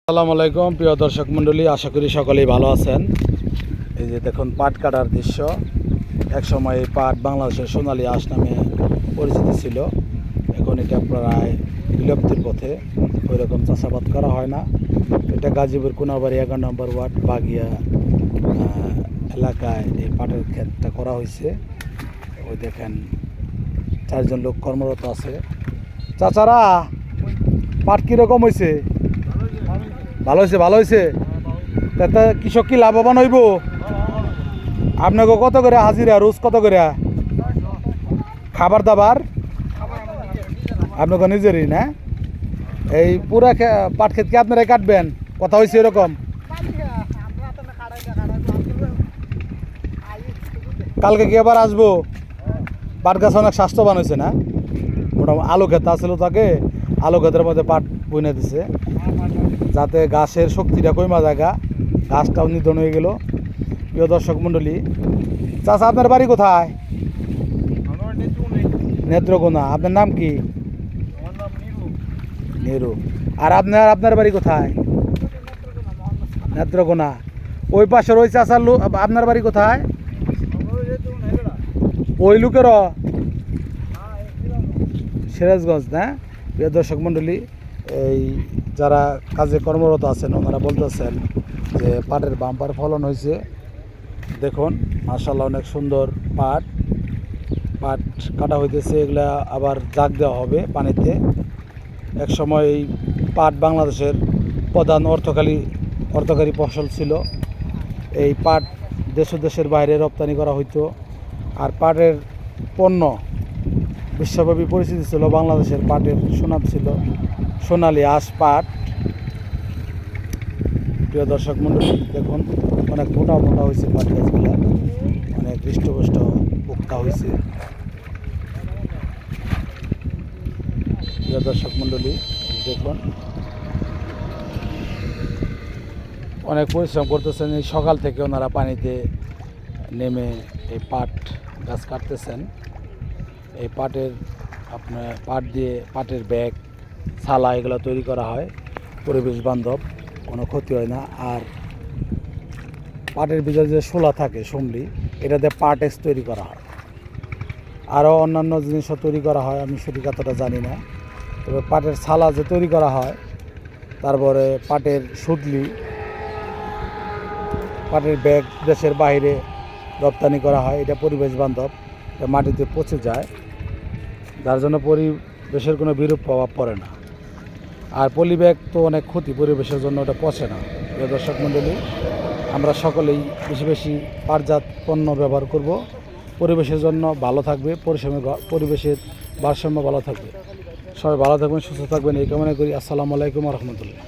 আসসালামু আলাইকুম প্রিয় দর্শক মণ্ডলী, আশা করি সকলেই ভালো আছেন। এই যে দেখুন পাট কাটার দৃশ্য। একসময় এই পাট বাংলাদেশের সোনালী আঁশ নামে পরিচিত ছিল, এখন এটা প্রায় বিলুপ্তির পথে। ওই রকম চাষাবাদ করা হয় না। এটা গাজীপুর কোনাবাড়ি 11 নম্বর ওয়ার্ড বাগিয়া এলাকায় এই পাটের ক্ষেতটা করা হয়েছে। ওই দেখেন 4 জন লোক কর্মরত আছে। চাচারা, পাট কীরকম হয়েছে? ভালো হয়েছে, ভালো হয়েছে। তাতে কৃষক কি লাভবান হইব? আপনাকে কত করে হাজিরা, রোজ কত করে? খাবার দাবার আপনাকে নিজেরই না? এই পুরা পাট ক্ষেত কি আপনারাই কাটবেন? কথা হয়েছে এরকম? কালকে কি আবার আসবো? পাট গাছ অনেক স্বাস্থ্যবান হয়েছে না? মোটামুটি আলু ক্ষেত আসছিল, তাকে আলু ক্ষেতের মধ্যে পাট বুনে দিছে যাতে গাছের শক্তিটা কমা জায়গা, গাছটাও নিধন হয়ে গেল। প্রিয় দর্শক মণ্ডলী, চাচা আপনার বাড়ি কোথায়? নেত্রকোনা। আপনার নাম কি? নেরু। আর আপনার বাড়ি কোথায়? নেত্রকোনা। ওই পাশে ওই চাচার আপনার বাড়ি কোথায়? ওই লোকেরও সিরাজগঞ্জ না? প্রিয় দর্শক মণ্ডলী, এই যারা কাজে কর্মরত আছেন ওনারা বলতেছেন যে পাটের বাম্পার ফলন হয়েছে। দেখুন মাশাআল্লাহ, অনেক সুন্দর পাট কাটা হইতেছে। এগুলা আবার জাগ দেওয়া হবে পানিতে। একসময় এই পাট বাংলাদেশের প্রধান অর্থকারী ফসল ছিল। এই পাট দেশের বাইরে রপ্তানি করা হইতো। আর পাটের পণ্য বিশ্বব্যাপী পরিচিতি ছিল। বাংলাদেশের পাটের সুনাম ছিল, সোনালী আঁশ পাট। প্রিয় দর্শক মণ্ডলী, দেখুন অনেক মোটা হয়েছে পাট গাছগুলো, অনেক হৃষ্টপুষ্ট পোক্তা হয়েছে। প্রিয় দর্শক মণ্ডলী, দেখুন অনেক পরিশ্রম করতেছেন। এই সকাল থেকে ওনারা পানিতে নেমে এই পাট গাছ কাটতেছেন। এই পাট দিয়ে পাটের ব্যাগ, ছালা এগুলো তৈরি করা হয়। পরিবেশ বান্ধব, কোনো ক্ষতি হয় না। আর পাটের ভিতরে যে শোলা থাকে, সমলি, এটা দিয়ে পাটেক্স তৈরি করা হয়। আরও অন্যান্য জিনিসও তৈরি করা হয়, আমি সঠিক কথাটা জানি না। তবে পাটের ছালা যে তৈরি করা হয়, তারপরে পাটের সুতলি, পাটের ব্যাগ দেশের বাইরে রপ্তানি করা হয়। এটা পরিবেশ বান্ধব, এটা মাটিতে পচে যায়, যার জন্য পরিবেশের কোনো বিরূপ প্রভাব পড়ে না। আর পলি ব্যাগ তো অনেক ক্ষতি পরিবেশের জন্য, ওটা পচে না। প্রিয় দর্শক মণ্ডলী, আমরা সকলেই বেশি পাটজাত পণ্য ব্যবহার করব। পরিবেশের জন্য ভালো থাকবে, পরিবেশের ভারসাম্য ভালো থাকবে। সবাই ভালো থাকবেন, সুস্থ থাকবেন এই কামনা করি। আসসালামু আলাইকুম ওয়া রাহমাতুল্লাহ।